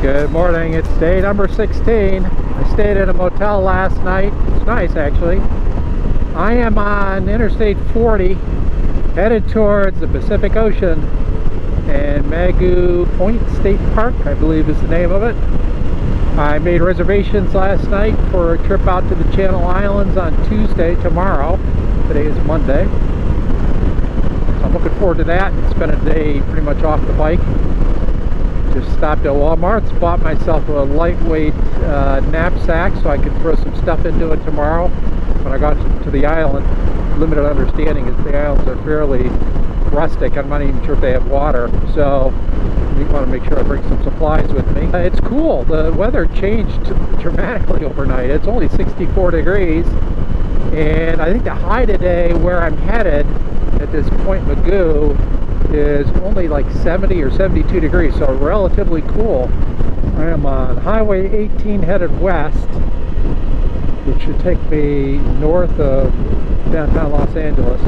Good morning, it's day number 16. I stayed at a motel last night. It's nice actually. I am on Interstate 40 headed towards the Pacific Ocean and Point State Park, I believe is the name of it. I made reservations last night for a trip out to the Channel Islands on Tuesday, tomorrow. Today is Monday. So I'm looking forward to that. Spend a day pretty much off the bike. Just stopped at Walmart's, bought myself a lightweight knapsack so I could throw some stuff into it tomorrow. When I got to the island, limited understanding is the islands are fairly rustic. I'm not even sure if they have water, so I want to make sure I bring some supplies with me. It's cool. The weather changed dramatically overnight. It's only 64 degrees, and I think the high today where I'm headed at this Point Magu is only like 70 or 72 degrees, so relatively cool. I am on Highway 18 headed west, which should take me north of downtown Los Angeles.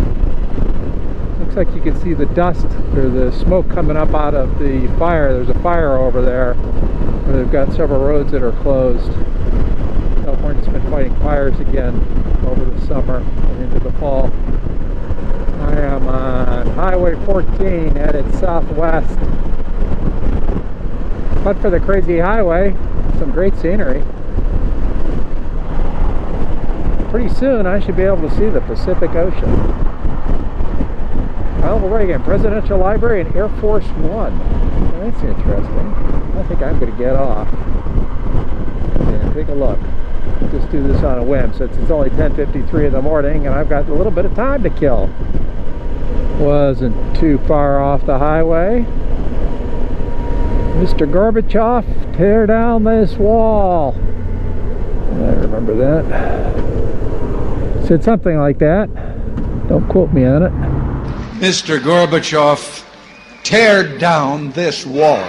Looks like you can see the dust or the smoke coming up out of the fire. There's a fire over there where they've got several roads that are closed. California's been fighting fires again over the summer and into the fall. I am on Highway 14 headed southwest. But for the crazy highway, some great scenery. Pretty soon I should be able to see the Pacific Ocean. Ronald Reagan Presidential Library and Air Force One. Well, that's interesting. I think I'm going to get off and take a look. Just do this on a whim since it's only 10:53 in the morning and I've got a little bit of time to kill. Wasn't too far off the highway. Mr. Gorbachev, tear down this wall. I remember that. Said something like that. Don't quote me on it. Mr. Gorbachev, tear down this wall.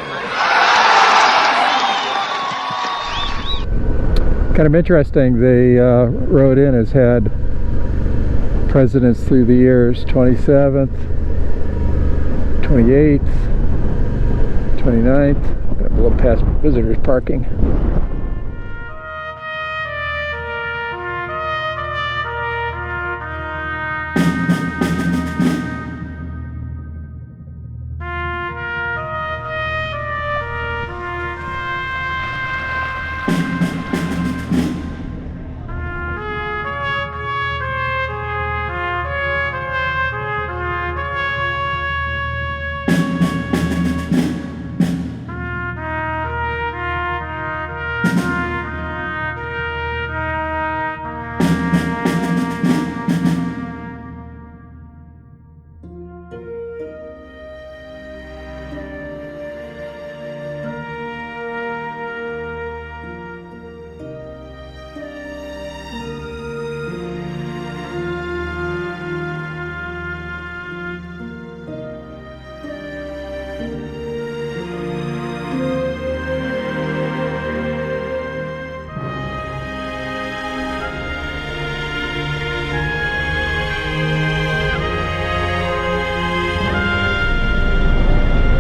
Kind of interesting. The road in has had presidents through the years. 27th, 28th, 29th. I'm going to blow past visitors parking.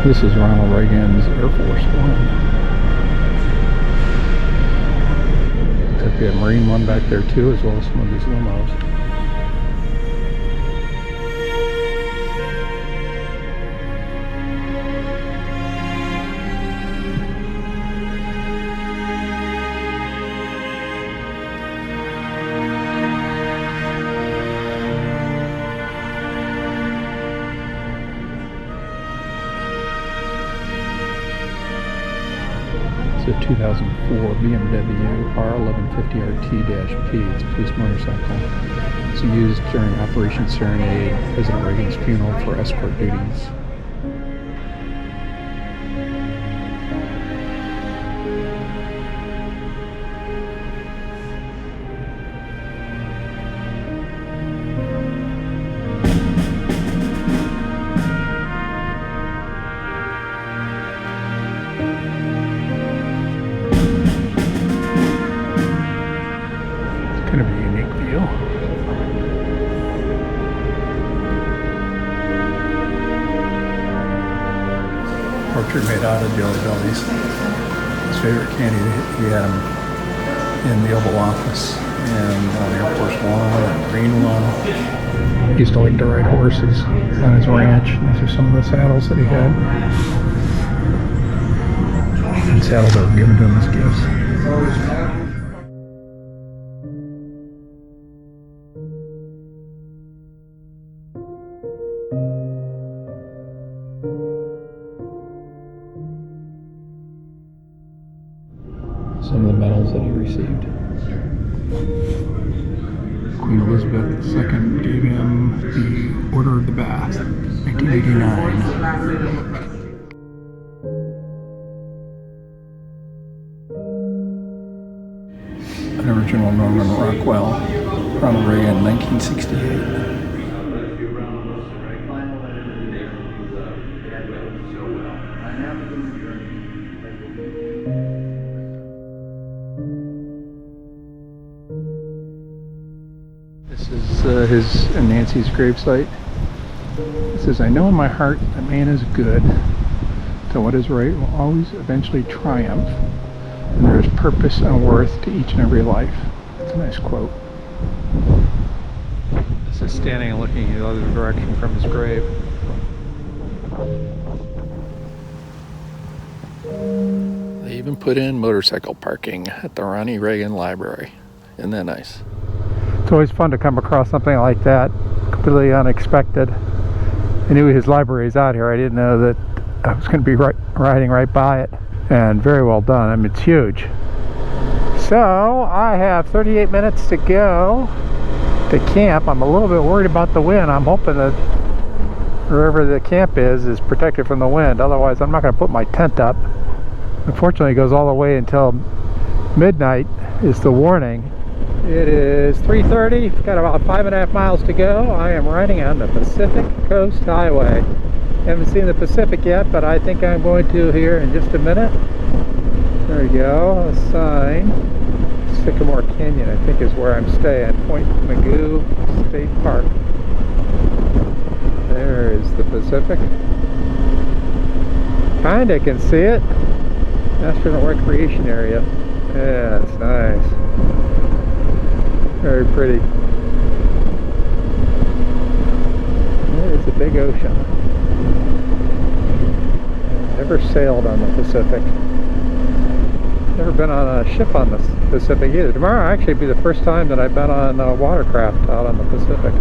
This is Ronald Reagan's Air Force One. Could be a Marine one back there too, as well as some of these limos. A 2004 BMW R1150RT-P. It's a police motorcycle. It's used during Operation Serenade, President Reagan's funeral, for escort duties. Kind of a unique view. Portrait made out of jelly bellies. his favorite candy. He had them in the Oval Office and on Air Force One and Green One. He used to like to ride horses on his ranch. These are some of the saddles that he had. And saddles that were given to him as gifts. Some of the medals that he received. Queen Elizabeth II gave him the Order of the Bath, 1989. An original Norman Rockwell, Ronald Reagan, 1968. This is his and Nancy's gravesite. It says, "I know in my heart that man is good, that what is right will always eventually triumph, and there is purpose and worth to each and every life." That's a nice quote. This is standing and looking in the other direction from his grave. They even put in motorcycle parking at the Ronnie Reagan Library. Isn't that nice? It's always fun to come across something like that, completely unexpected. I knew his library is out here. I didn't know that I was going to be riding right by it. And very well done. I mean, it's huge. So I have 38 minutes to go to camp. I'm a little bit worried about the wind. I'm hoping that wherever the camp is protected from the wind. Otherwise, I'm not going to put my tent up. Unfortunately, it goes all the way until midnight is the warning. It is 3:30, got about 5.5 miles to go. I am riding on the Pacific Coast Highway. Haven't seen the Pacific yet, but I think I'm going to here in just a minute. There we go, a sign. Sycamore Canyon, I think, is where I'm staying. Point Magu State Park. There is the Pacific. Kinda can see it. National Recreation Area. Yeah, it's nice. Very pretty. It is a big ocean. Never sailed on the Pacific. Never been on a ship on the Pacific either. Tomorrow will actually be the first time that I've been on a watercraft out on the Pacific.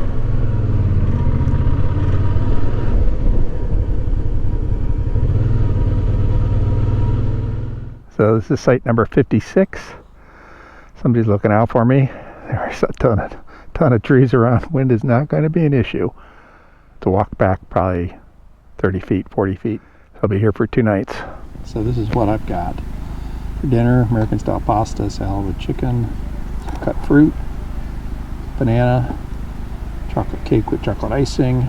So this is site number 56. Somebody's looking out for me. There's a ton of trees around. Wind is not going to be an issue. To walk back probably 30 feet, 40 feet. I'll be here for 2 nights. So this is what I've got. For dinner, American style pasta, salad with chicken, cut fruit, banana, chocolate cake with chocolate icing,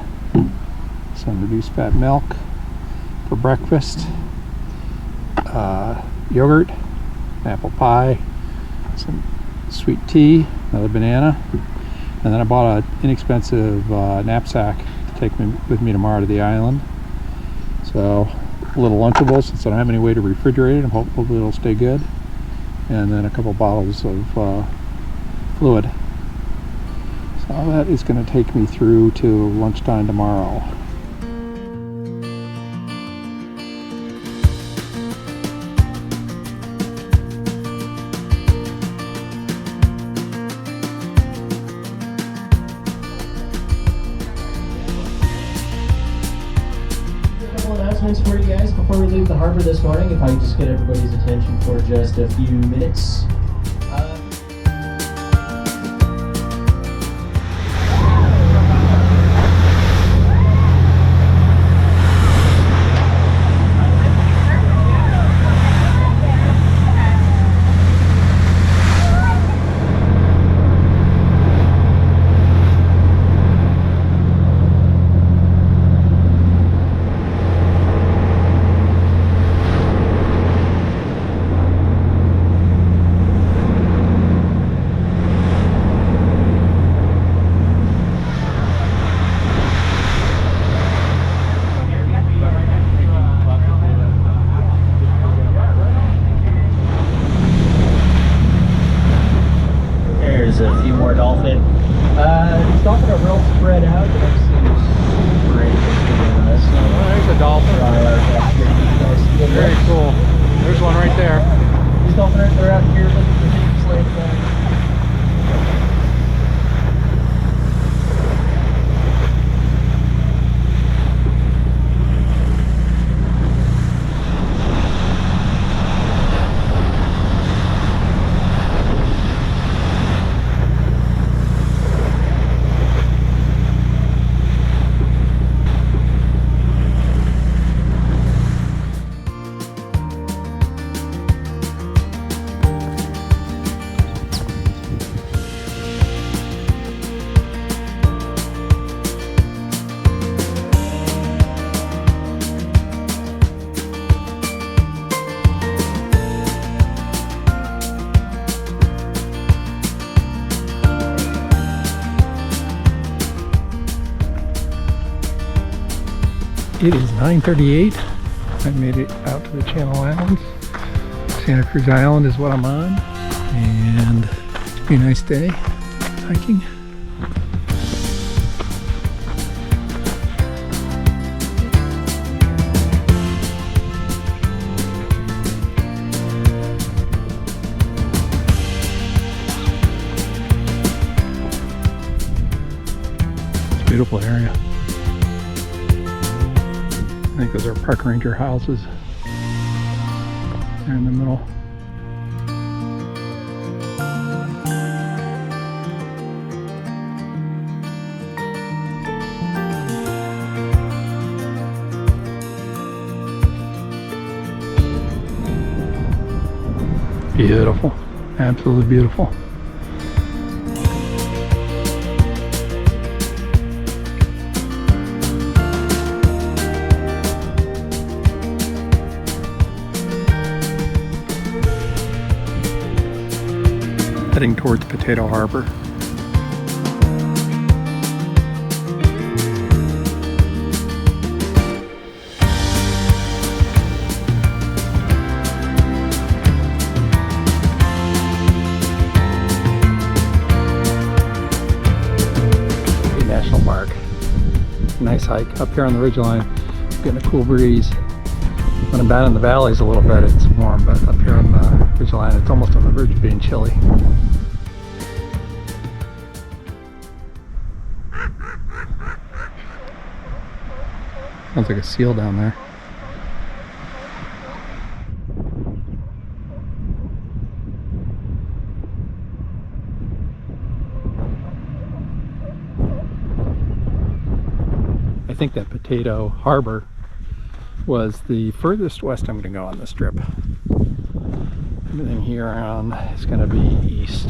some reduced fat milk. For breakfast, yogurt, apple pie, some sweet tea, another banana, and then I bought an inexpensive knapsack to take with me tomorrow to the island. So a little Lunchable, since I don't have any way to refrigerate it. I'm hopefully it'll stay good. And then a couple bottles of fluid. So that is going to take me through to lunchtime tomorrow. Announcements for you guys before we leave the harbor this morning. If I could just get everybody's attention for just a few minutes. It is 9:38. I made it out to the Channel Islands. Santa Cruz Island is what I'm on, and it's be a nice day hiking. It's a beautiful area. I think those are park ranger houses. They're in the middle. Beautiful, absolutely beautiful. Heading towards Potato Harbor. National Park. Nice hike up here on the ridgeline. Getting a cool breeze. When I'm down in the valleys a little bit, it's warm, but up here on the ridgeline, it's almost on the verge of being chilly. Sounds like a seal down there. I think that Potato Harbor was the furthest west I'm going to go on this trip. Everything here around is going to be east.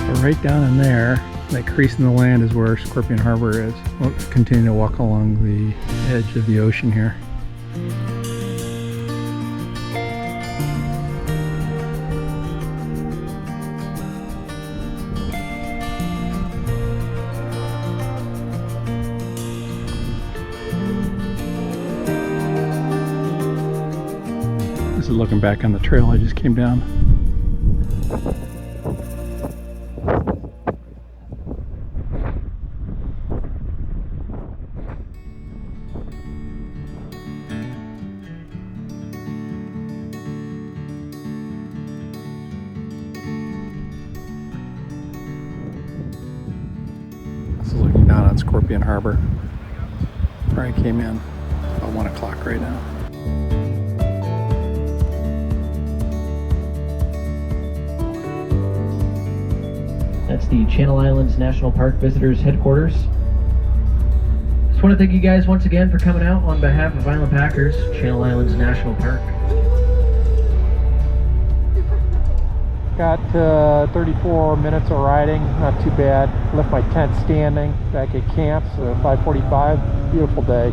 So right down in there, that crease in the land is where Scorpion Harbor is. We'll continue to walk along the edge of the ocean here. Looking back on the trail I just came down. This is looking down on Scorpion Harbor where I came in. It's about 1 o'clock right now. That's the Channel Islands National Park Visitors Headquarters. Just want to thank you guys once again for coming out on behalf of Island Packers, Channel Islands National Park. Got 34 minutes of riding, not too bad. Left my tent standing back at camp, so 5:45, beautiful day.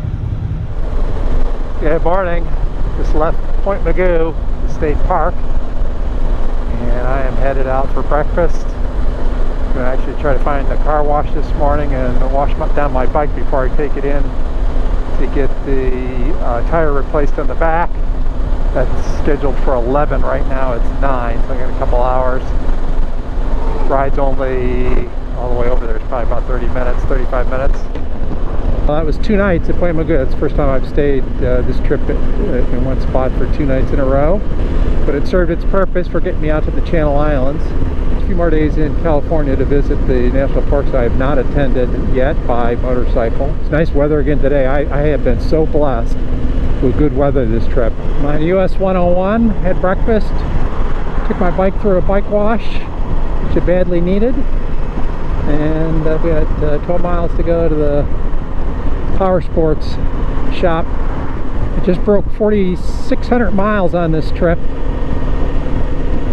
Good morning. Just left Point Magu State Park, and I am headed out for breakfast. I'm going to actually try to find a car wash this morning and wash down my bike before I take it in to get the tire replaced on the back. That's scheduled for 11 right now. It's 9, so I got a couple hours. Ride's only all the way over there. It's probably about 30 minutes, 35 minutes. Well, that was 2 nights at Point Magu. That's the first time I've stayed this trip in one spot for 2 nights in a row. But it served its purpose for getting me out to the Channel Islands. A few more days in California to visit the national parks I have not attended yet by motorcycle. It's nice weather again today. I have been so blessed with good weather this trip. I'm on US 101, had breakfast, took my bike through a bike wash, which I badly needed, and we had 12 miles to go to the power sports shop. I just broke 4,600 miles on this trip,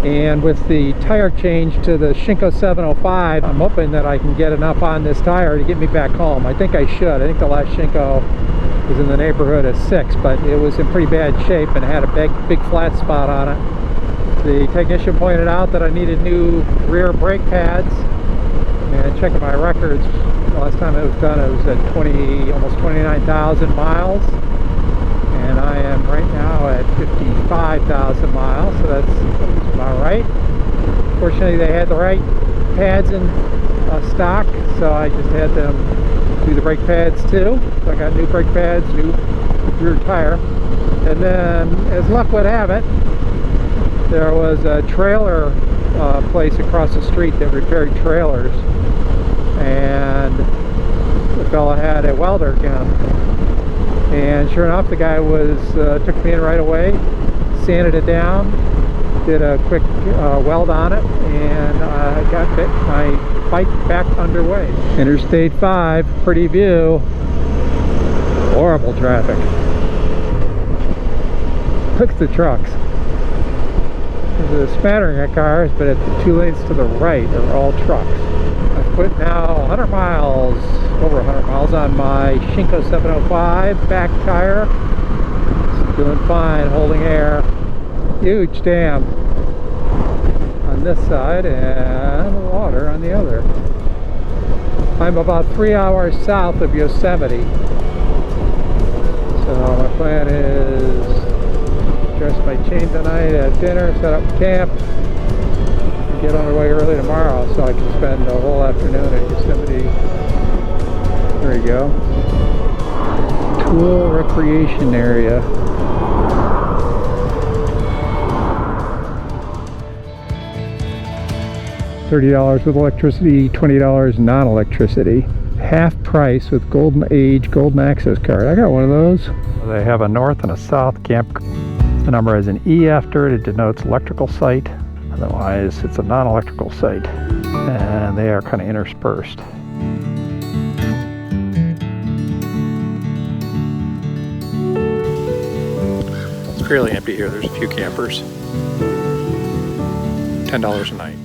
and with the tire change to the Shinko 705, I'm hoping that I can get enough on this tire to get me back home. I think I should. I think the last Shinko was in the neighborhood of 6, but it was in pretty bad shape and had a big flat spot on it. The technician pointed out that I needed new rear brake pads, and checking my records, last time it was done it was at almost 29,000 miles, and I am right now at 55,000 miles, so that's about right. Fortunately, they had the right pads in stock, so I just had them do the brake pads too. So I got new brake pads, new rear tire, and then as luck would have it, there was a trailer place across the street that repaired trailers, and the fella had a welder gun, and sure enough the guy took me in right away, sanded it down, did a quick weld on it, and I got my bike back underway. Interstate 5, pretty view, horrible traffic. Look at the trucks. There's a smattering of cars, but at the 2 lanes to the right are all trucks. I've put now over 100 miles on my Shinko 705 back tire. It's doing fine, holding air. Huge dam on this side and water on the other. I'm about 3 hours south of Yosemite. So my plan is dress my chain tonight at dinner, set up camp, and get underway early tomorrow so I can spend the whole afternoon at Yosemite. There we go. Tool recreation area. $30 with electricity, $20 non-electricity. Half price with golden age, golden access card. I got one of those. They have a north and a south camp. The number has an E after it. It denotes electrical site. Otherwise, it's a non-electrical site. And they are kind of interspersed. It's fairly empty here. There's a few campers. $10 a night.